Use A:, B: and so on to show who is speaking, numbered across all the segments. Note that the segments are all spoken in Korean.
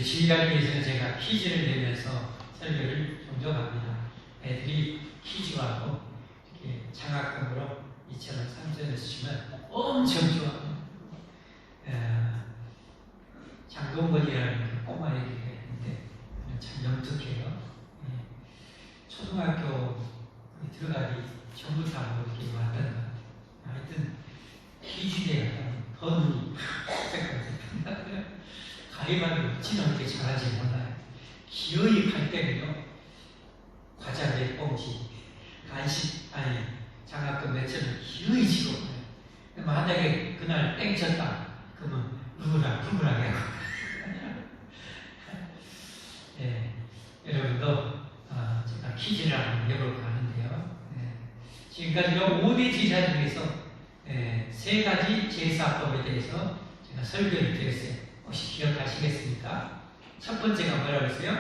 A: 우리 주일학교에서는 제가 퀴즈를 내면서 설교를 종종 합니다. 애들이 퀴즈하고 이렇게 장학금으로 이처럼 상전을 주시면 엄청 좋아합니다. 장동건이라는 꼬마 애기가 있는데 참 영특해요. 초등학교 들어가기 전부터 이렇게 왔던 거. 하여튼 퀴즈대회 가면 더 눈이 색깔 가위바위보 어찌나 그렇게 잘하지 몰라요. 기어이 갈 때는요, 과자 몇 봉지, 간식, 장학금 몇 천을 기어이 지고 가요. 만약에 그날 땡쳤다, 그러면 누구라게 하고. 예, 여러분도 제가 퀴즈를 한번 해볼까 하는데요. 지금까지 5대 제사 중에서 3가지 제사법에 대해서 제가 설교를 드렸어요. 혹시 기억하시겠습니까? 첫 번째가 뭐라고 했어요?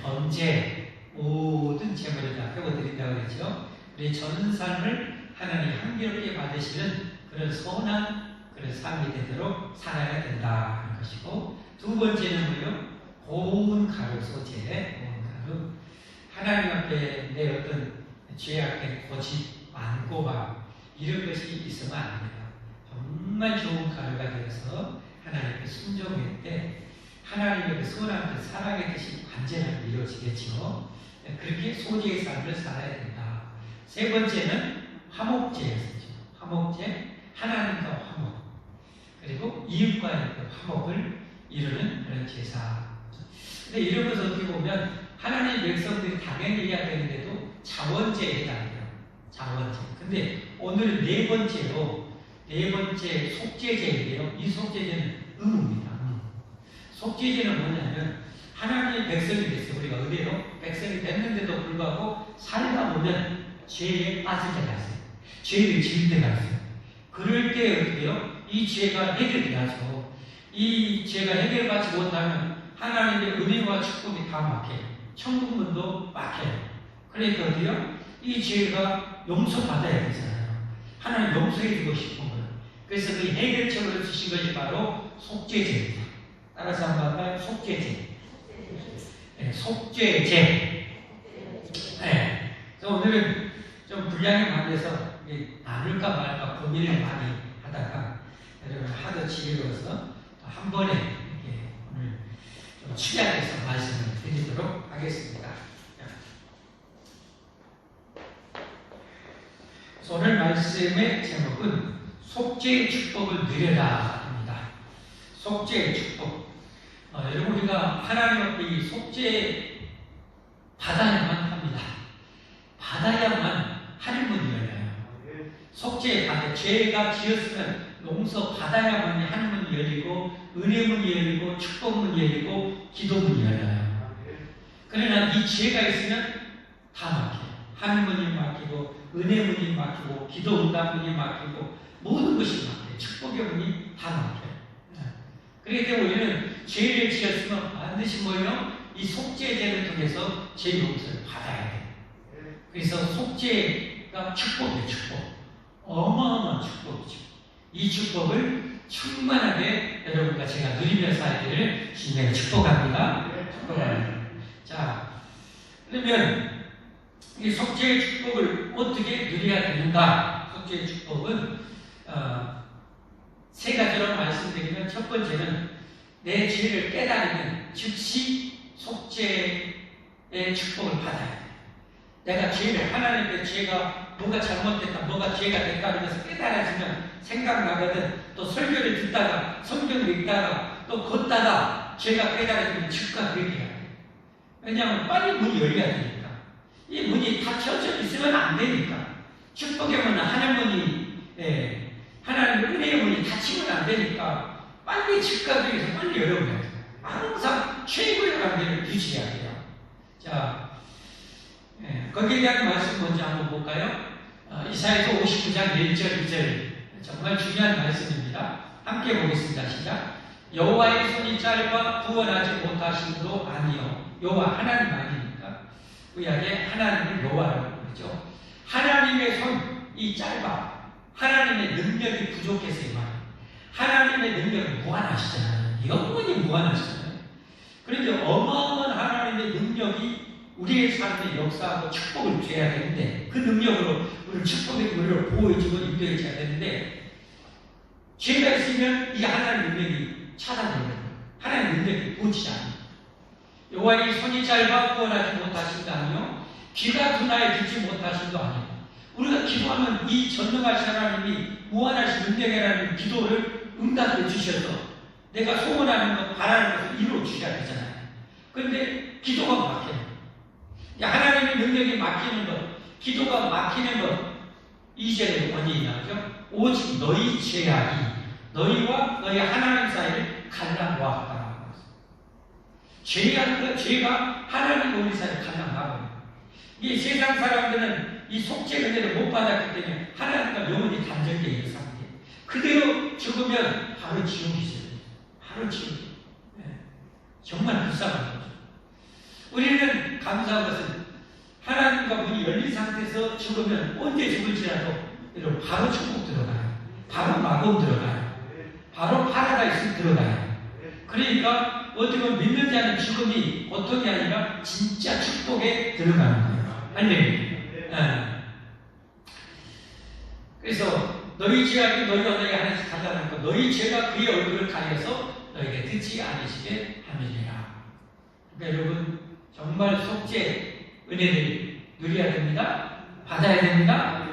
A: 번제. 모든 제물을 다 회고드린다고 그랬죠. 우리 전 삶을 하나님 향기롭게 받으시는 그런 선한 그런 삶이 되도록 살아야 된다 하는 것이고, 두 번째는 뭐요? 고운 가루 소재. 고운 가루. 하나님 앞에 내 어떤 죄악된 고집, 완고함 이런 것이 있으면 안 돼요. 정말 좋은 가루가 되어서 하나님께 순종할 때 하나님의 그 선한 그 사랑의 뜻이 완전하게 이루어지겠죠. 그렇게 소재의 삶을 살아야 된다. 세 번째는 화목제였죠. 화목제, 하나님과 화목, 그리고 이웃과의 그 화목을 이루는 그런 제사. 근데 이런 것을 어떻게 보면 하나님의 백성들이 당연히 해야 되는데도 자원제에 해당해요. 자원제. 근데 오늘 네 번째 속죄제인데요. 이 속죄제는 의무입니다. 속죄제는 뭐냐면 하나님의 백성이 됐어요. 우리가 의대로 백성이 됐는데도 불구하고 살다 보면 죄에 빠질 때가 있어요. 죄를 지을 때가 있어요. 그럴 때 어떻게 해요? 이 죄가 해결돼야죠. 이 죄가 해결받지 못하면 하나님의 은혜와 축복이 다 막혀요. 천국문도 막혀요. 그러니까 어때요? 이 죄가 용서받아야 되잖아요. 하나님 용서해 주고 싶은 거예요. 그래서 그 해결책을 주신 것이 바로 속죄제입니다. 따라서 한번 할까요? 속죄제. 네, 속죄제. 네. 그래서 오늘은 좀 분량이 많아서 나눌까 말까 고민을 많이 하다가 여러분 하도 지혜로워서 한 번에 이렇게 오늘 좀 취약해서 말씀을 드리도록 하겠습니다. 오늘 말씀의 제목은 속죄의 축복을 누려라 합니다. 속죄의 축복. 여러분 우리가 하나님 앞에 이 속죄 받아야만 합니다. 받아야만 하늘문이 열려요. 속죄 받아 죄가 지었으면 용서 받아야만 하늘문이 열리고 은혜문이 열리고 축복문이 열리고 기도문이 열려요. 그러나 이 죄가 있으면 다 막혀요. 하늘문이 막히고 은혜문이 막히고 기도 응답문이 막히고 모든 것이 막혀요. 축복의 문이 다 막혀요. 그렇기 때문에 우리는 죄를 지었으면 반드시 뭐예요? 이 속죄제를 통해서 죄 용서를 받아야 돼요. 그래서 속죄가 축복이에요. 축복. 어마어마한 축복이죠. 이 축복을 충만하게 여러분과 제가 누리며 살기를 주님의 축복합니다. 축복합니다. 자, 그러면 이 속죄의 축복을 어떻게 누려야 되는가? 속죄의 축복은 세 가지로 말씀드리면, 첫 번째는 내 죄를 깨달으면 즉시 속죄의 축복을 받아야 돼. 내가 죄를, 하나님의 죄가 뭐가 잘못됐다, 뭐가 죄가 됐다 하면서 깨달아지면 생각나거든. 또 설교를 듣다가, 성경을 읽다가, 또 걷다가 죄가 깨달아지면 즉각 그렇게 해야 돼. 왜냐하면 빨리 문이 열려야 되니까. 이 문이 닫혀져 있으면 안 되니까. 축복의 문은 하늘문이, 하나님의 은혜의 문이 닫히면 안 되니까 빨리 즉각에서 빨리 열어버려야 돼요. 항상 최고의 관계를 유지해야 돼요. 자, 거기에 대한 말씀 먼저 한번 볼까요? 이사야서 59장 1절 2절 정말 중요한 말씀입니다. 함께 보겠습니다. 시작. 여호와의 손이 짧아 구원하지 못하심으로 아니요. 여호와 하나님 아니니까 구약에 하나님을 여호와라고 그러죠. 하나님의 손이 짧아. 하나님의 능력이 부족해서 이 말이에요. 하나님의 능력은 무한하시잖아요. 영원히 무한하시잖아요. 그런데 어마어마한 하나님의 능력이 우리의 삶에 역사하고 축복을 줘야 되는데, 그 능력으로 우리 축복의 우리를 보호해주고 인도해줘야 되는데, 죄가 있으면 이 하나님의 능력이 차단되는 거예요. 하나님의 능력이 보이지 않아요. 여호와의 손이 짧아 구원하지 못하신 거 아니요, 귀가 둔하여 듣지 못하신 거 아니에요. 우리가 기도하면 이 전능하신 하나님이 무한하신 능력이라는 기도를 응답해 주셔서 내가 소원하는 것, 바라는 것을 이루어 주셔야 되잖아요. 그런데 기도가 막혀요. 하나님의 능력이 막히는 것, 기도가 막히는 것, 이제는 원인이 나오죠. 오직 너희 죄악이 너희와 너희 하나님 사이를 갈라놓았다. 죄가 하나님과 우리 사이를 갈라놓아버려요. 이 세상 사람들은 이 속죄 은혜를 못 받았기 때문에 하나님과 영원히 단절되어 있는 상태. 그대로 죽으면 바로 지옥이 있어요. 바로 지옥이. 네. 정말 불쌍한 거죠. 우리는 감사한 것은 하나님과 문이 열린 상태에서 죽으면 언제 죽을지라도 여러분 바로 천국 들어가요. 바로 마검 들어가요. 바로 파라다이스 들어가요. 그러니까 어떻게 보면 믿는 자는 죽음이 고통이 아니라 진짜 축복에 들어가는 거예요. 할렐루야. 그래서 너희 죄악이 너희와 너희 하나님께 갈라놓고 너희 죄가 그의 얼굴을 가려서 너희에게 듣지 않으시게 함이니라. 그러니까 여러분 정말 속죄 은혜를 누려야 됩니다. 받아야 됩니다.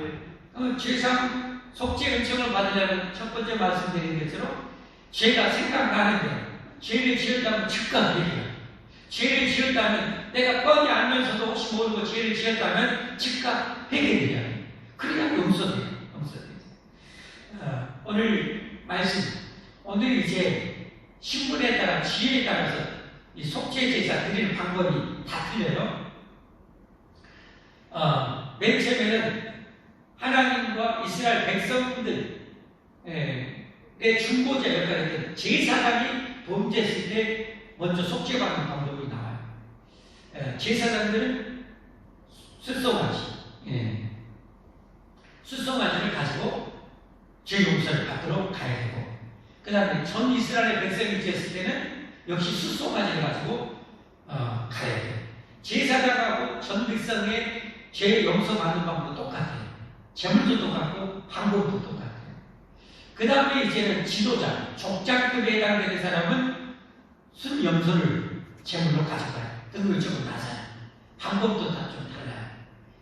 A: 죄상 속죄 은총을 받으려면 첫 번째 말씀드린 것처럼 죄가 생각나는데 죄를 지었다면 즉각 회개해요. 죄를 지었다면 내가 뻔히 알면서도 혹시 모르고 죄를 지었다면 즉각 회개해야 해요. 그래야 용서돼요. 오늘 말씀, 오늘 이제 신분에 따라 지혜에 따라서 이 속죄 제사 드리는 방법이 다 틀려요. 맨 처음에는 하나님과 이스라엘 백성들의 중보자 역할을 제사장이 범죄했을 때 먼저 속죄받는 방법이 나와요. 제사장들은 숫송아지를 가지고 죄 용서를 받도록 가야 되고, 그 다음에 전 이스라엘 백성이 지었을 때는 역시 숫송아지를 가지고 가야 돼요. 제사장하고 전 백성의 죄 용서 받는 방법도 똑같아요. 제물도 똑같고 방법도 똑같아요. 그 다음에 이제는 지도자, 족장급에 해당되는 사람은 순 염소를 제물로 가져가요. 등을 조금 낮아요. 방법도 다 좀 달라요.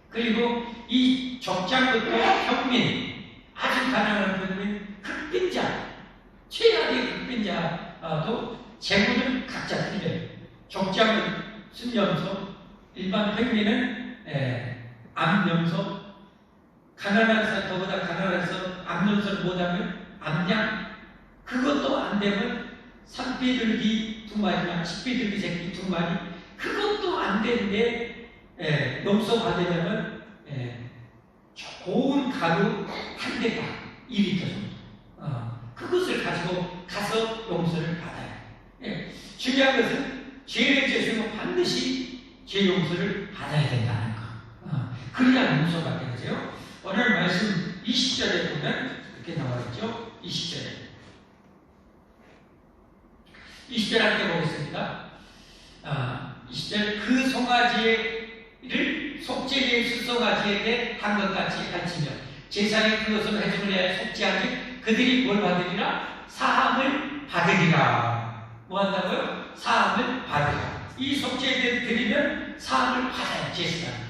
A: 그리고 이 족장급도 평민, 아주 가난한 분은 흑빈자, 최악의 흑빈자도 제물은 각자 틀려요. 족장은 순염소, 일반 평민은 암염소, 가난한 사람, 더보다 가난한 사람 암염소를 못하면 암양, 그것도 안 되면 산비둘기 2마리나 식비둘기 새끼 2마리, 그것도 안 되는데 용서 받으려면 고운 가루 한 대당 2리터 정도, 그것을 가지고 가서 용서를 받아요. 중요한 것은 죄를 지으면 반드시 죄 용서를 받아야 된다는 거. 그래야 용서가 되죠. 오늘 말씀 20절에 보면 이렇게 나와 있죠. 20절 함께 보겠습니다. 20절, 그 송아지를 속죄의 숫송아지에게 한 것 같이 가르치며 제사장이 그것을 해줌을 해야 속죄하니 그들이 뭘 받으리라? 사함을 받으리라. 뭐 한다고요? 사함을 받으리라. 이 속죄를 드리면 사함을 받아요. 제사장.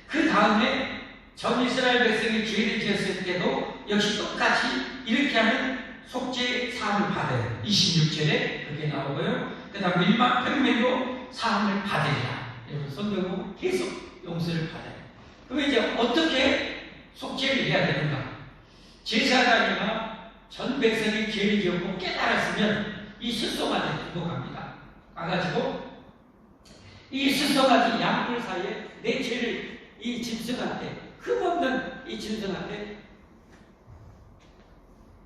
A: 그 다음에 전 이스라엘 백성이 죄를 지었을 때도 역시 똑같이 이렇게 하면 속죄 사함을 받아요. 26절에 그렇게 나오고요. 그 다음 일반 평민도 사함을 받으리라. 여러분 성경은 계속 용서를 받아요. 그럼 이제 어떻게 속죄를 해야 되는가? 제사장이나 전 백성이 죄를 지었고 깨달았으면 이 숫송아지를 들고 갑니다. 가가지고 이 숫송아지 양뿔 사이에 내 죄를 이 짐승한테, 흠없는 이 짐승한테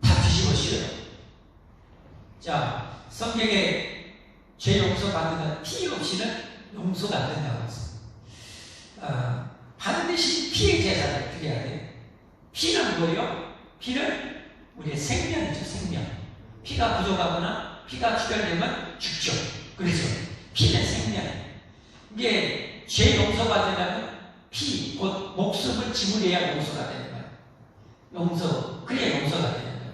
A: 다 뒤집어 씌워요. 자, 성경에 죄 용서 받는 건 피 없이는 용서가 안 된다고 했습니다. 반드시 피의 제사를 드려야 돼요. 피는 뭐예요? 피는 우리의 생명이죠, 생명. 피가 부족하거나 피가 출혈되면 죽죠. 그래서 피는 생명. 이게 죄 용서가 되려면 피, 곧 목숨을 지불해야 용서가 되는 거예요. 용서, 그래야 용서가 되는 거예요.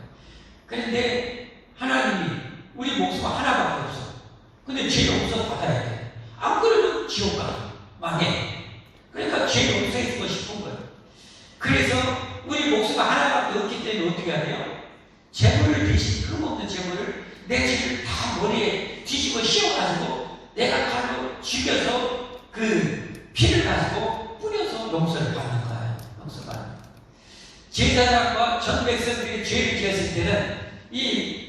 A: 그런데 하나님이 우리 목숨 하나밖에 없어. 근데 죄 용서 받아야 돼. 안 그러면 지옥 가. 망해. 그러니까 죄 용서해주고 싶은 거예요. 그래서 우리 목숨 하나밖에 없기 때문에 어떻게 해야 돼요? 재물을 대신 흠없는 재물을 내 죄를 다 머리에 뒤집어 씌워가지고 내가 칼로 죽여서 그 피를 가지고 뿌려서 용서를 받는 거예요. 용서 받는 거예요. 제사장과 전 백성들이 죄를 지었을 때는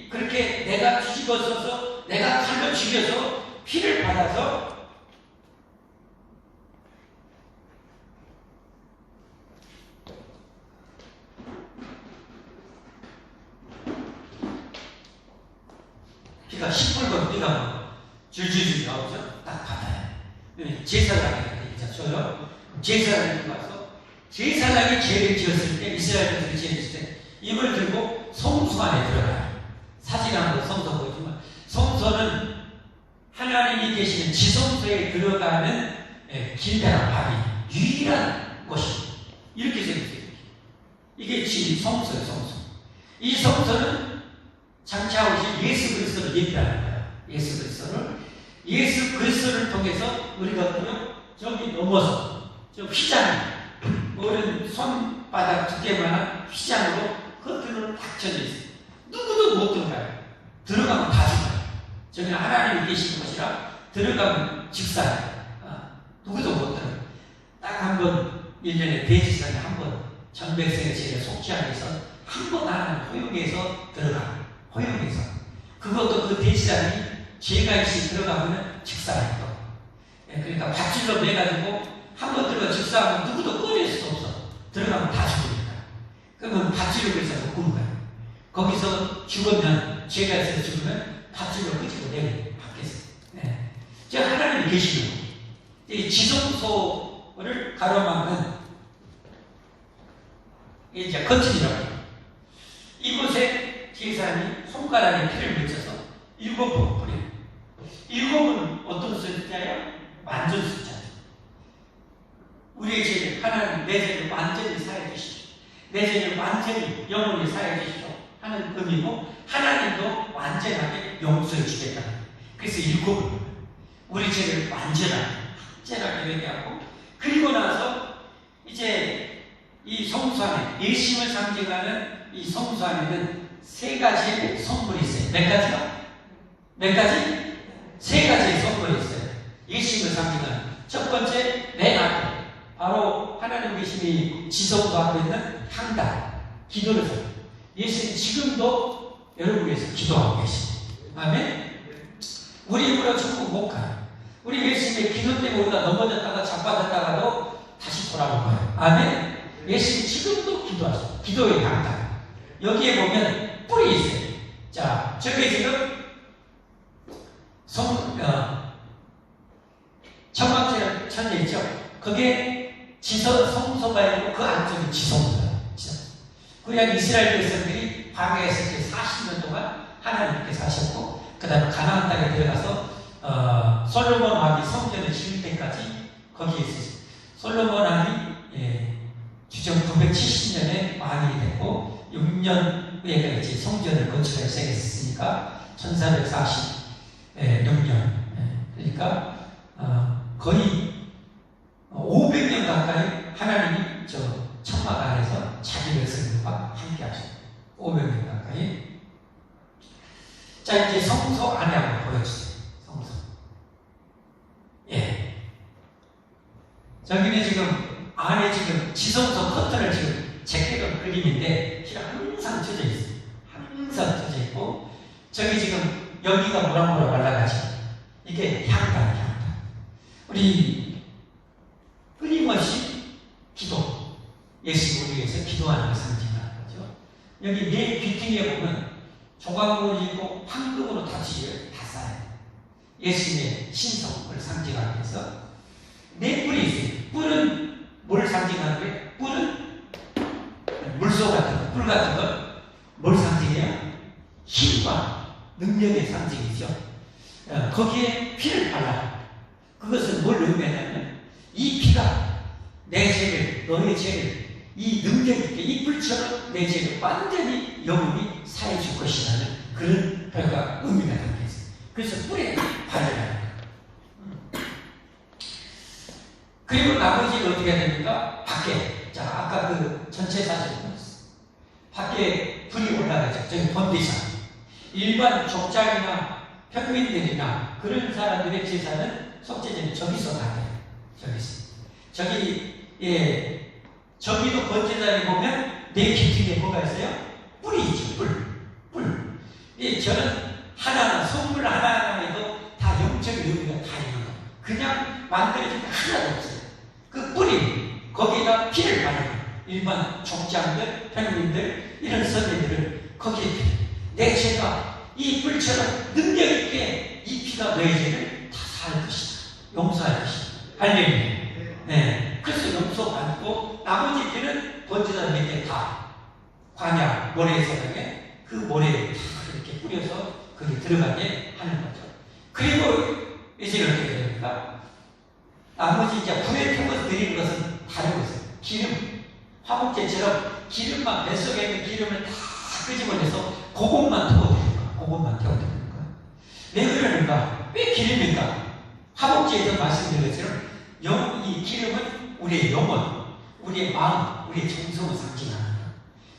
A: 그렇게 내가 뒤집어 써서 내가 칼로 죽여서 피를 받아서 피가 시뻘건 피가 뭐 줄줄줄 나오죠? 딱 받아요. 제사장이 있잖아요. 제사장이 와서 제사장이 죄를 지었을 때 이스라엘 백성이 죄를 지었을 때 이걸 들고 성소 안에 들어가요. 사진 한번 성소 보이지만 성소는 하나님이 계시는 지성소에 들어가는 길다란 밥이 유일한 곳이 이렇게 생겼어요. 이게 성소예요. 성소. 이 성소는 장차오신 예수 그리스도를 얘기하는 거예요. 예수 그리스도를 통해서 우리가 어떠면 저기 넘어서 저 휘장, 어른 손바닥 두께만한 휘장으로 겉으로는 닫혀져 있어요. 누구도 못 들어가요. 들어가면 다 죽어요. 저기는 하나님이 계시는 곳이라 들어가면 직사예요. 누구도 못 들어가요. 딱 한 번 1년에 대지선에 한 번 전 백성의 죄를 속죄하기 위해서 한 번 하나님 허용해서 들어가요. 허용해서. 그것도 그 대지장이 죄가 있이 들어가면 직사예요. 그러니까 밧줄로 매가지고 한 번 들어가 직사하면 누구도 꺼낼 수 없어. 들어가면 다 죽으니까. 그러면 밧줄로 그래서 묶은 거예요. 거기서 죽으면, 죄가 있어서 죽으면 밧줄로 끄집어 내요. 밖에서. 저 하나님이 계시는 거예요. 이 지성소를 가로막는 이제 거칠이라고 해요. 이곳에 제사장이 손가락에 피를 묻혀서 7번 뿌려요. 7은 어떤 숫자예요? 완전 숫자죠. 우리의 죄를 하나님 내 죄를 완전히 사해 주시오. 내 죄를 완전히 영원히 사해 주시오 하는 의미고 하나님도 완전하게 용서해 주겠다. 그래서 7은 우리 죄를 완전하게 얘기하고 그리고 나서 이제 이 성소 안에 예심을 상징하는 이 성소 안에는 3가지의 선물이 있어요. 몇 가지요? 몇 가지? 3가지의 선물이 있어요. 예심을 상징하는 첫 번째 맨 앞에 바로 하나님 계심이 지성소 앞에 있는 향단 기도를 해요. 예수님 지금도 여러분 위해서 기도하고 계십니다. 아멘. 우리 입으로 천국 못 가요. 우리 예수님의 기도 때문에 우리가 넘어졌다가 자빠졌다가도 다시 돌아올 거예요. 아멘. 예수님 지금도 기도하시고 기도의 강단 여기에 보면 뿔이 있어요. 자, 저게 지금 청각제를 천재 있죠? 그게 성소가 있고 그 안쪽이 지성소예요. 그래야 이스라엘 백성들이 방해했을 때 40년 동안 하나님께서 하셨고 그 다음에 가나안 땅에 들어가서 솔로몬 왕이 성전을 지을 때까지 거기에 있었어요. 솔로몬 왕이 주정 970년에 왕이 됐고 6년 후에 이제 성전을 건축하기 시작했으니까 1446년 그러니까 거의 500년 가까이 하나님이 저 천막 안에서 자기 백성들과 함께 하셨어요. 500년 가까이. 자, 이제 성소 안에 한번 보여주세요. 성소. 저기는 지금 안에 지금 지성소 커튼을 지금 제껴놓은 그림인데 항상 젖어 있어요. 항상 젖어 있고 저기 지금 여기가 모락모락 말라가죠. 이게 향단. 우리 끊임없이 기도, 예수 우리 위해서 기도하는 걸 상징하는 거죠. 여기 내 귀퉁이에 보면 조각으로 있고 황금으로 다 쌓여요. 예수님의 신성을 상징하기 위해서 네 뿔이 있어요. 뿔은 뭘 상징하는 거예요? 뿔은 물소 같은 거, 뿔 같은 걸 뭘 상징해요? 힘과 능력의 상징이죠. 거기에 피를 발라. 그것은 뭘 의미하냐면 이 피가 내 죄를, 너의 죄를 이 능력 있게 이 불처럼 내 죄를 완전히 영원히 사해 줄 것이라는 그런 별과 의미가 담겨 있어요. 그래서 뿌리에 발라야 합니다. 그리고 나머지는 어떻게 해야 됩니까? 밖에. 자, 아까 그 전체 사진을 보였어요. 밖에 불이 올라가죠. 저기 번디사. 일반 족장이나 평민들이나 그런 사람들의 제사는 속죄제는 저기서 나가요. 저기서. 저기도 번제단에 보면 내 깃중에 뭐가 있어요? 뿔이 있죠. 뿔. 저는 하나하나, 선물 하나하나에도 다 영적인 의미가 다 있는 거예요. 그냥 만들어진 게 하나도 없어요. 그 뿔이 거기에다 피를 바르는 일반 족장들, 평민들, 이런 선배들은 거기에 내 죄가 이 뿔처럼 능력 있게 이 피가 너의 죄를 다 살 것이다. 용서할 것이다. 할렐루야. 네. 그래서 용서받고 나머지 피는 번제단 밑에 다 광야 모래에서당에 그 모래에 다 이렇게 뿌려서 거기 들어가게 하는 거죠. 그리고 이제 어떻게 됩니까? 나머지 이제 불에 태워서 드리는 것은 다르고 있어요. 기름, 화목제처럼 기름만 뱃속에 있는 기름을 다 끄집어내서 그것만 태워드리는 거야. 그것만 태워드리는 거야. 왜 그러는가? 왜 기름일까? 화목제에서 말씀드린 것처럼 이 기름은 우리의 영혼, 우리의 마음, 우리의 정성을 상징하는 거야.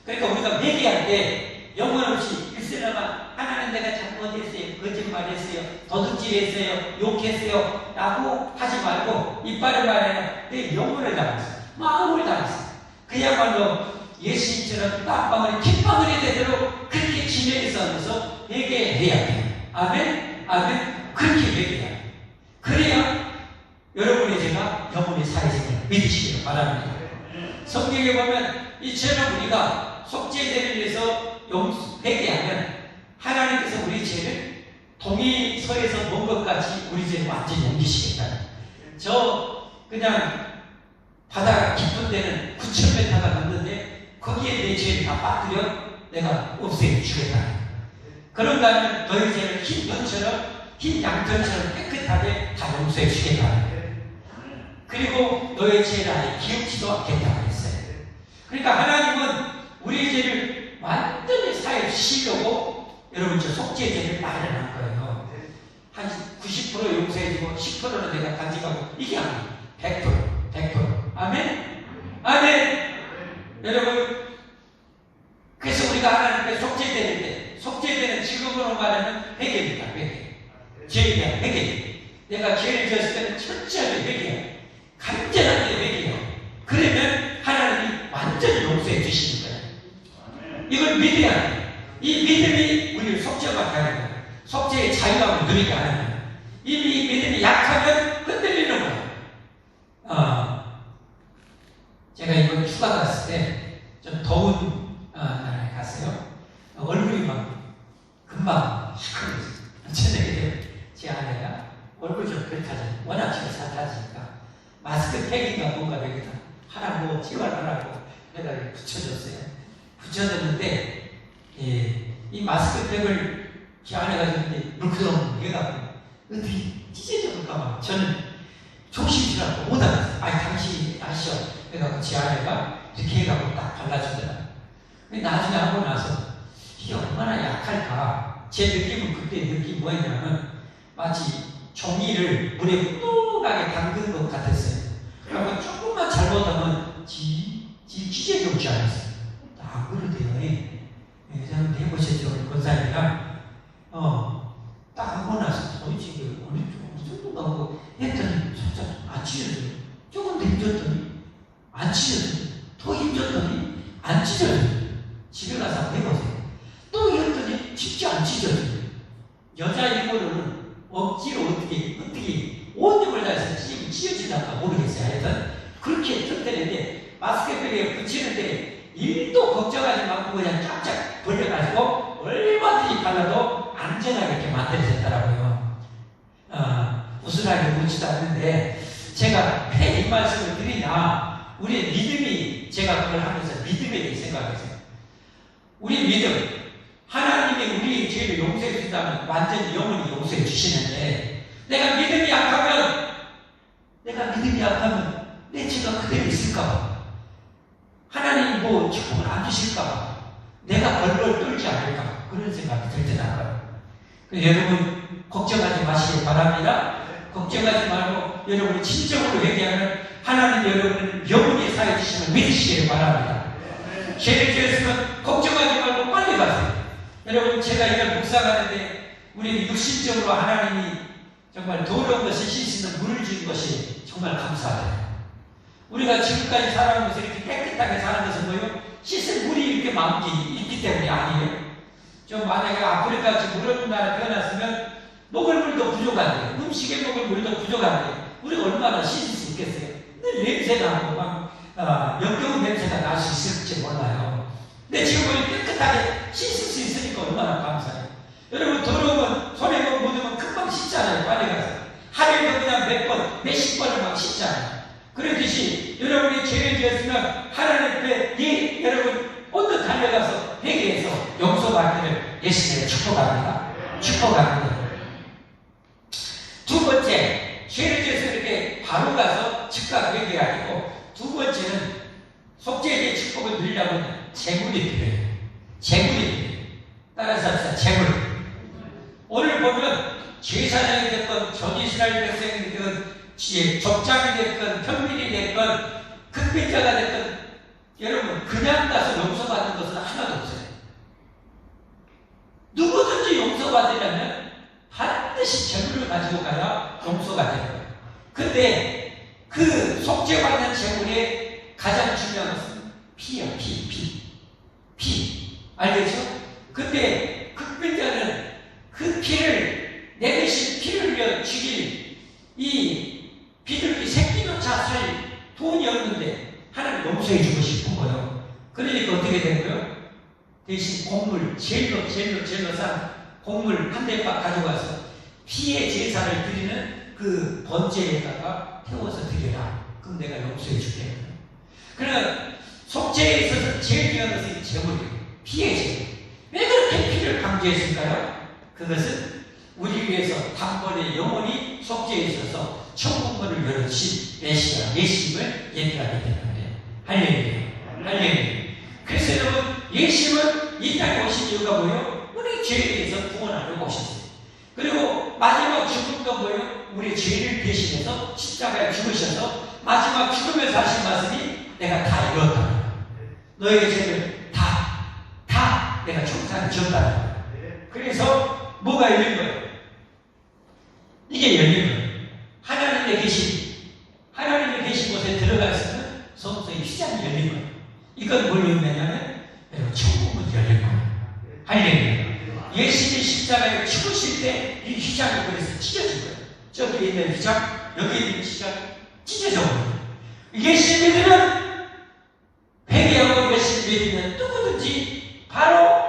A: 그러니까 우리가 회개할 때 영혼 없이 일세나마 하나님 내가 잘못했어요, 거짓말했어요, 도둑질했어요, 욕했어요 라고 하지 말고 이빨을 말해요. 내 영혼을 담았어요. 마음을 담았어요. 그야말로 예수님처럼 땀방울이 핏방울이 되도록 그렇게 지내서 하면서 회개해야 돼요. 아멘? 아멘? 그렇게 회개해야 돼요. 그래야 여러분의 죄가 영혼의 사회생활을 믿으시기를 바랍니다. 성경에 보면 이처럼 우리가 속죄제를 위해서 회개하면 하나님께서 우리 죄를 동의서에서 본 것 같이 우리 죄를 완전히 옮기시겠다. 저 그냥 바다 깊은 데는 9,000m가 넘는데 거기에 내 죄를 다 빠뜨려 내가 없애 주겠다. 그런가 하면 너희 죄를 흰 연처럼 흰 양털처럼 깨끗하게 다 용서해 주겠다. 그리고 너의 죄를 아예 기억지도 않겠다고 했어요. 그러니까 하나님은 우리의 죄를 완전히 사해 주시려고 여러분 저 속죄제를 마련한 거예요. 한 90% 용서해주고 10%는 내가 간직하고 이게 아니에요. 100%. 아멘? 아멘? 여러분 그래서 우리가 하나님께 속죄되는 때 속죄되는 지금으로 말하면 회개입니다. 회개. 죄에 대한 회개. 내가 죄를 지었을 때는 철저하게 회개해요. 간절하게 회개해요. 그러면 하나님이 완전히 용서해 주시는 거예요. 이걸 믿어야 해요. 이 믿음이 우리를 속죄받게 하는 거예요. 속죄의 자유함을 누리게 하는 거예요. 이미 믿음이 약하면 흔들리는 거예요. 제가 이번 휴가 갔을 때 좀 더운 나라에 갔어요. 얼굴이 막 금방 시커매졌어요. 저녁에 되면 제 아내가 얼굴 좀 그렇다잖아요. 워낙 제가 잘 타지니까 마스크 팩인가 뭔가 여기다 하나 뭐 찍어달라고 해다 붙여줬어요. 붙여줬는데 이 마스크팩을 제 아내가 이렇게 물끄덩 해가지고 어떻게 찢어져볼까봐 저는 조심스럽고 못 알았어요. 아니 당신이 아시죠? 그래가지고 제 아내가 이렇게 해가지고 딱 발라주더라고요. 나중에 하고 나서 이게 얼마나 약할까. 제 느낌은 그때 느낌이 뭐였냐면 마치 종이를 물에 뚱하게 담근 것 같았어요. 그러니까 조금만 잘못하면 찢어져 오지 않았어요. 안 그러대요. 저는 해보셨죠? 권사님이랑 딱 하고 나서 도대체 어느 정도가 하고 했더니 진짜 안 찢어져요. 조금 더 힘줬더니 안 찢어져요. 더 힘줬더니 안 찢어져요. 집에 가서 한번 해보세요. 또 했더니 진짜 안 찢어져요. 여자 이모는 억지로 어떻게 온 힘을 다해서 찢어지다가 모르겠어요. 하여튼 그렇게 뜯어내는데 마스크팩에 붙이는데 일도 걱정하지 말고 그냥 쫙쫙 벌려가지고 얼마든지 발라도 안전하게 이렇게 만들어졌더라고요. 우스라기 묻지도 않는데 제가 왜 이 말씀을 드리냐, 우리의 믿음이, 제가 그걸 하면서 믿음에 대해 생각했어요. 우리 믿음, 하나님이 우리의 죄를 용서해 준다면 완전히 영원히 용서해 주시는데, 내가 믿음이 약하면 내 죄가 그대로 있을까봐, 하나님이 뭐 축복을 안 주실까봐, 내가 벌벌 떨지 않을까, 그런 생각이 들 때가 나요. 여러분 걱정하지 마시기 바랍니다. 걱정하지 말고 여러분이 진정으로 회개하는 하나님 여러분을 영원히 사해 주시는 믿으시기를 바랍니다. 죄를 지었으면 걱정하지 말고 빨리 가세요. 여러분, 제가 이걸 묵상하는데 우리 육신적으로 하나님이 정말 더러운 것을 씻는 물을 준 것이 정말 감사해요. 우리가 지금까지 살아오면서 이렇게 깨끗하게 사는 것은 뭐예요? 씻을 물이 이렇게 마음이 있기 때문이 아니에요. 좀 만약에 아프리카 같이 물 없는 나라에 태어났으면 먹을 물도 부족한데, 음식에 먹을 물도 부족한데 우리가 얼마나 씻을 수 있겠어요? 늘 냄새가 나고 막 역겨운 냄새가 날 수 있을지 몰라요. 근데 지금 우리 깨끗하게 씻을 수 있으니까 얼마나 감사해요. 여러분, 더러우면 손에 묻으면 금방 씻잖아요. 빨리 가서 하루에도 그냥 몇 번, 몇십 번을 막 씻잖아요. 그렇듯이 여러분이 죄를 지었으면 하나님 앞에 여러분 언뜻 달려가서 회개해서 용서받기를 예수님의 축복합니다. 축복합니다. 두 번째, 죄를 지어서 이렇게 바로 가서 즉각 회개하고, 두 번째는 속죄의 축복을 누리려면 재물이 필요해요. 재물이 필요해요. 따라서 합시다. 재물. 오늘 보면 제사장이 됐건 전이스라엘 백성이 됐건 족장이 됐건 평민이 됐건 극빈자가 됐건 여러분 그냥 가서 용서받는 것은 하나도 없어요. 누구든지 용서받으려면 반드시 재물을 가지고 가야 용서가 돼요. 근데 그 속죄받는 재물의 가장 중요한 것은 피야. 피. 알겠죠? 근데 극빈자는 그 피를, 내 대신 피를 흘려 죽일 이 비둘기 새끼조차 살 돈이 없는데 하나님 용서해 주고 싶은 거예요. 그러니까 어떻게 된 거예요? 대신 곡물, 제일로 싼 곡물 한 대박 가져가서 피의 제사를 드리는 그 번제에다가 태워서 드려라. 그럼 내가 용서해 줄게. 그러나 속죄에 있어서 제일 중요한 것은 제물이에요. 피의 제물. 왜 그렇게 피를 강조했을까요? 그것은 우리 위해서 단번에 영원히 속죄에 있어서 천국문을 열어주신 메시아 예수님을 얘기하게 되는 거예요. 할렐루야. 그래서 여러분, 예수님은 이 땅에 오신 이유가 뭐예요? 우리 죄에 대해서 구원하려고 오셨어요. 그리고 마지막 죽음도 뭐예요? 우리 죄를 대신해서 십자가에 죽으셔서 마지막 죽으면서 하신 말씀이 내가 다 이뤘다. 너희의 죄를 다 내가 청산을 지었다. 그래서 뭐가 열린 거예요? 이게 열린 거예요. 하나님이 계신 곳에 들어갔으면 성소의 휘장이 열린 거예요. 이건 뭘 의미하냐면 천국문이 열린 거예요. 할렐루야. 예수님이 십자가에 죽으실 때 이 휘장이 그래서 찢어진 거예요. 저기 있는 휘장, 여기 있는 휘장 찢어져 버려요. 예수님 믿으면, 회개하고 예수님 믿으면 누구든지 바로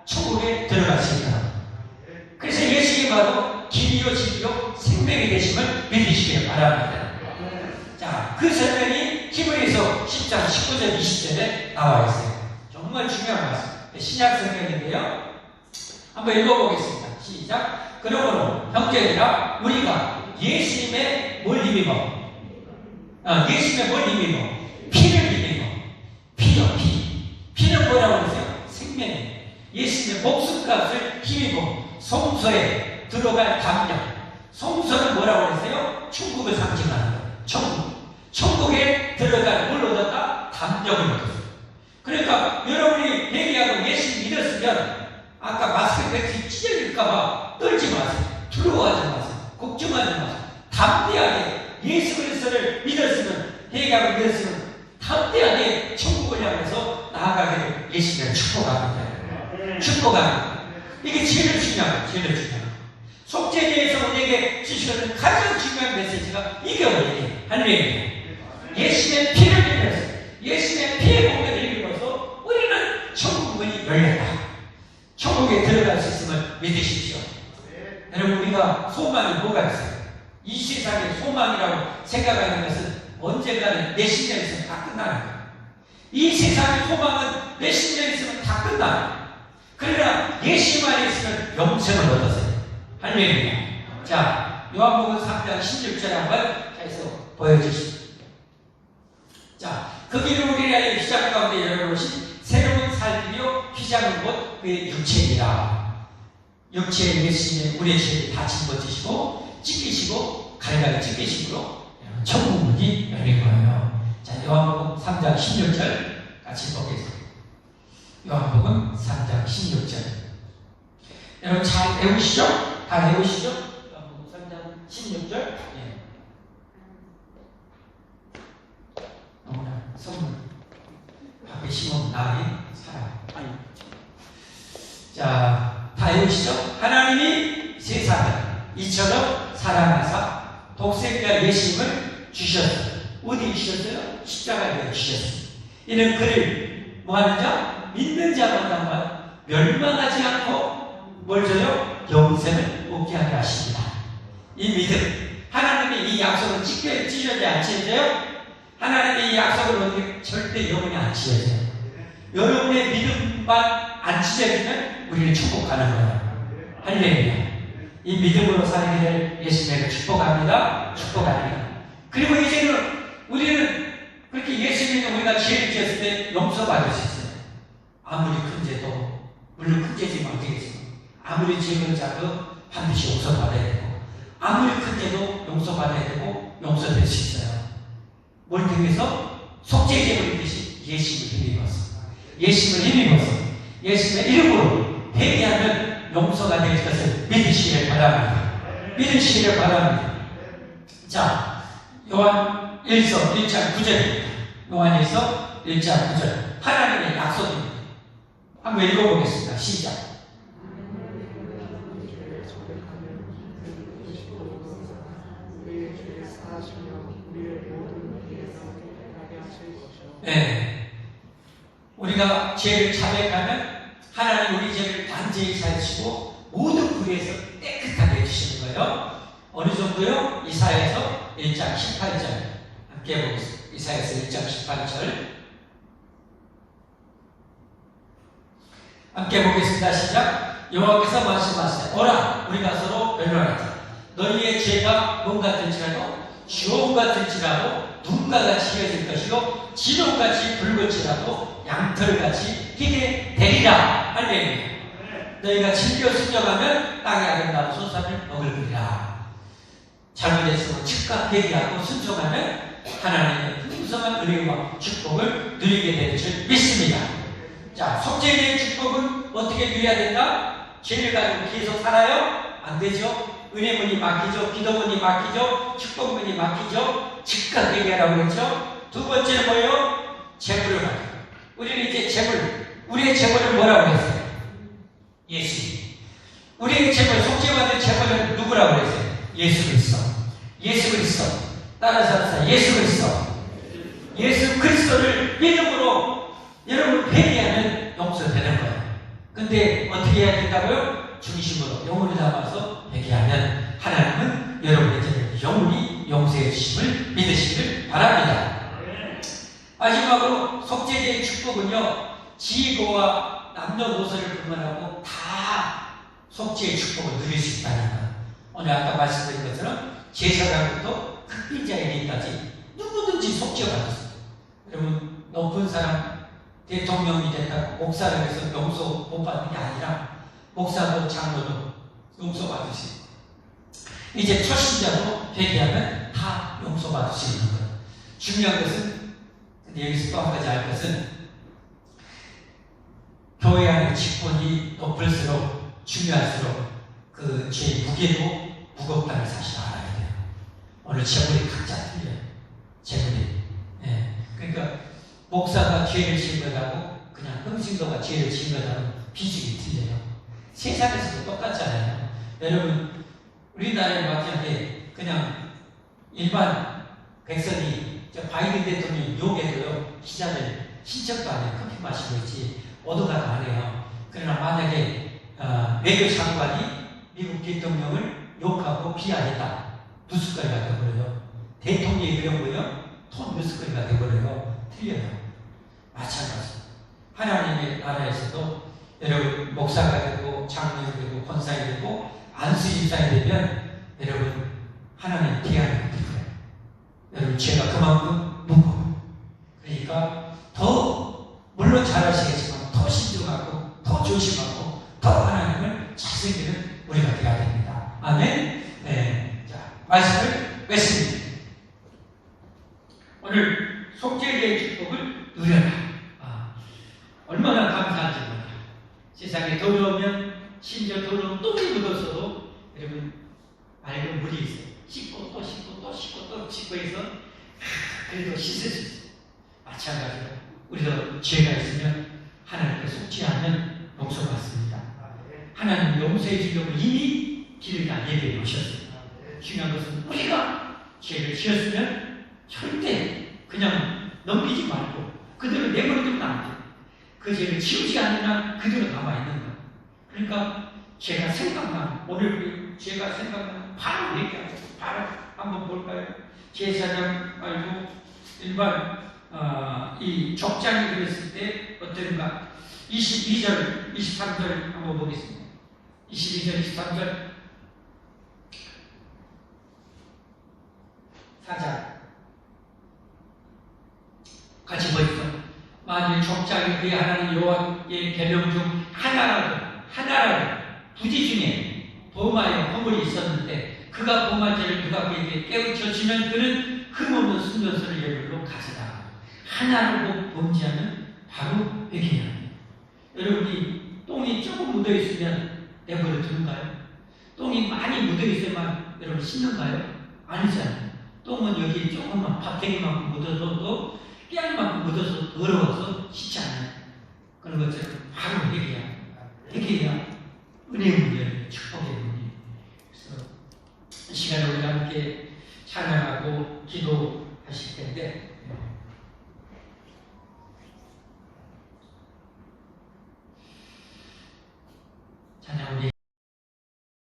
A: 천국에 들어갈 수 있다. 그래서 예수님이 바로 길이요 진리요 생명이 되심을 믿으시길 바랍니다. 자, 그 설명이 히브리서 10장 19절 20절에 나와 있어요. 정말 중요한 말씀. 신약 성경인데요. 한번 읽어보겠습니다. 시작. 그러므로 형제들아, 우리가 예수님의 뭘 힘입어? 예수님의 뭘 힘입어? 피를 힘입어. 피는 뭐라고 그러세요? 생명이에요. 예수님의 목숨값을 힘입어 성소에 들어갈 담력. 성소는 뭐라고 그러세요? 천국을 상징하는 거예요. 천국에 들어갈 뭘 얻었다? 담력을 얻었어요. 그러니까 여러분이 회개하고 예수 믿었으면 아까 마스크 백신 찢어질까봐 떨지 마세요. 두려워하지 마세요. 걱정하지 마세요. 담대하게 예수 그리스도를 믿었으면, 회개하고 믿었으면 담대하게 천국을 향해서 나아가기를 예수님을 축복합니다. 이게 제일 중요한 거예요. 속죄제에서 우리에게 주시는 가장 중요한 메시지가 이게 뭐예요? 할렐루야. 예수님의 피를 믿어서, 예수님의 피의 공로를 입어서 우리는 천국문이 열렸다. 천국에 들어갈 수 있음을 믿으십시오. 여러분, 우리가 소망이 뭐가 있어요? 이 세상의 소망이라고 생각하는 것은 언젠가는 몇십 년 있으면 다 끝나는 거예요. 이 세상의 소망은 몇십 년 있으면 다 끝나요. 그러나 예수 안에 있으면 영생을 얻었어요. 할렐루야. 자, 요한복음 3장 16절에 한번 계속 보여주시죠. 자, 그 길을 우리의 휘장 가운데 열어놓으신 새로운 삶이요 휘장은 곧 그의 육체이라. 육체의 예수님의 우리의 죄를 다 짊어지시고 찢기시고 갈갈이 찢기심으로 천국 문이 열린 거예요. 자, 요한복음 3장 16절 같이 보겠습니다. 요한복음 3장 16절. 여러분 잘 배우시죠? 다 배우시죠? 요한복음 3장 16절. 예. 너무나 선물. 앞에 심은 나의 사랑. 아니. 자, 다 배우시죠? 하나님이 세상을 이처럼 사랑하사 독생자 예수님을 주셨어요. 어디 주셨어요? 십자가에 주셨어요. 이는 그를 뭐하는 자? 믿는 자마다 멸망하지 않고 뭘 줘요? 영생을 얻게 하게 하십니다. 이 믿음, 하나님의 이 약속은 찢어지지 않지요? 하나님의 이 약속을 얻는 절대 영원히 안 찢어져요. 여러분의 믿음만 안 찢어지면 우리는 축복하는 거예요. 할렐루야. 이 믿음으로 살기를 예수님을 축복합니다. 축복합니다. 그리고 이제는 우리는 그렇게 예수님이 우리가 죄를 지었을 때 용서받을 수 있어요. 아무리 큰 죄도, 물론 큰 죄지만 되겠지만, 아무리 죄를 자도 반드시 용서받아야 되고, 아무리 큰 죄도 용서받아야 되고, 용서될 수 있어요. 뭘 통해서? 속죄제를 믿듯이 예수님을 힘입어서, 예수님을 힘입어서, 예수님의 이름으로 회개하면 용서가 될 것을 믿으시기를 바랍니다. 믿으시기를 바랍니다. 자, 요한 1서 1장 9절입니다. 요한 1서 1장 9절. 하나님의 약속입니다. 한번 읽어보겠습니다. 시작. 네. 우리가 죄를 자백하면 하나님 우리 죄를 단죄히 사시고 모든 불의에서 깨끗하게 해주시는 거예요. 어느 정도요? 이사야에서 1장 18절 함께 해보겠습니다. 이사야에서 1장 18절 함께 보겠습니다. 시작. 여호와께서 말씀하시되 오라 우리가 서로 변론하자. 너희의 죄가 몸 같을지라도 주홍 같을지라도 눈과 같이 헤어질 것이요 진홍같이 붉을지라도 양털같이 희게 되리라. 할렐루야. 너희가 즐겨 순종하면 땅의 아름다운 소산을 먹으리라. 잘못했으면 즉각 회개하고 순종하면 하나님의 풍성한 은혜와 축복을 누리게 될 줄 믿습니다. 자, 속죄에 대한 축복은 어떻게 누려야 된다? 죄를 가지고 계속 살아요? 안 되죠. 은혜문이 막히죠. 기도문이 막히죠. 축복문이 막히죠. 즉각 회개하라고 그랬죠. 두 번째는 뭐예요? 재물을 받아요. 우리는 이제 재물, 우리의 재물을 뭐라고 했어요? 예수. 우리의 재물, 속죄받은 재물은 누구라고 그랬어요? 예수 그리스도. 예수 그리스도. 따라서 합시다. 예수 그리스도. 예수 그리스도를 믿음으로 여러분 회개하면 용서되는 거예요. 근데 어떻게 해야 된다고요? 중심으로 영혼을 담아서 회개하면 하나님은 여러분의 죄를 영원히 용서해 주심을 믿으시기를 바랍니다. 마지막으로 속죄제의 축복은요, 지고와 남녀노소를 불문하고 다 속죄의 축복을 누릴 수 있다는 것. 오늘 아까 말씀드린 것처럼 제사장부터 흑빈자의 일까지 누구든지 속죄받았어요. 여러분 높은 사람 대통령이 됐다고 목사를 해서 용서 못 받는 게 아니라 목사도 장로도 용서받으시고 이제 초신자도 회개하면 다 용서받을 수 있는 거예요. 중요한 것은 여기서 또 한 가지 알 것은 교회 안의 직분이 높을수록 중요할수록 그 죄의 무게도 무겁다는 사실을 알아야 돼요. 오늘 재물이 각자 틀려요. 재물이. 예. 그러니까 목사가 죄를 지은 것하고 그냥 흥신도가 죄를 지은 것하고 비중이 틀려요. 세상에서도 똑같잖아요. 여러분 우리나라에 마찬가지에 그냥 일반 백성이 바이든 대통령 욕해도요 기자들 신청도 안 해요. 커피 마시고 있지 오도가도 안 해요. 그러나 만약에 외교장관이 미국 대통령을 욕하고 비하했다. 뉴스거리가 되어버려요. 대통령이 그런 거요 톤 뉴스거리가 되어버려요. 틀려요. 마찬가지. 하나님의 나라에서도 여러분 목사가 되고 장로가 되고 권사가 되고 안수인사가 되면 여러분 하나님 대안이 될 거예요. 여러분 죄가 그만큼 무거워요. 그러니까 더 물론 잘하시겠지만 더 신중하고 더 조심하고 더 하나님을 잘 섬기는 우리가 되어야 됩니다. 아멘. 네. 자, 말씀을 맺습니다. 오늘 속죄의 축복을 누려라. 얼마나 감사한지 몰라요. 세상에 더러우면 심지어 더러운 똥이 묻어서도 여러분 맑은 물이 있어요. 씻고 또 씻고 또 씻고 또 씻고 해서 그래도 씻을 수 있어요. 마찬가지로 우리도 죄가 있으면 하나님께 속지 않는 목숨 같습니다. 하나님 용서해 주려고 이미 길을 다 예배해 오셨어요. 중요한 것은 우리가 죄를 지었으면 절대 그냥 넘기지 말고 그대로 내버려두면 안 돼요. 그 죄를 지우지 않는 한 그대로 남아있는 거예요. 그러니까 죄가 생각나면 오늘 죄가 생각나면 바로 얘기하죠. 바로 한번 볼까요? 제사장 말고 일반 이 족장이 그랬을 때 어떤가? 22절, 23절 한번 보겠습니다. 22절, 23절 4장 같이 보십시오. 만일 족장이 그의 하나님 여호와의 계명 중 하나라도 부지 중에 범하여 허물이 있었는데 그가 범한 죄를 누가 그에게 깨우쳐주면 그는 흠없는 순전선을 예물로 가져다 하나로 범죄하면 바로 회개해야 합니다. 여러분이 똥이 조금 묻어있으면 내버려 두는가요? 똥이 많이 묻어있어야만 여러분 씻는가요? 아니잖아요. 똥은 여기 조금만 밥탱이만큼 묻어도 깨알만큼 묻어서 더러워서 씻지 않아요. 그런 것처럼 바로 회개해야 은혜의 문이에요. 축복의 문이에요. 그래서 이 시간에 우리가 함께 찬양하고 기도하실 텐데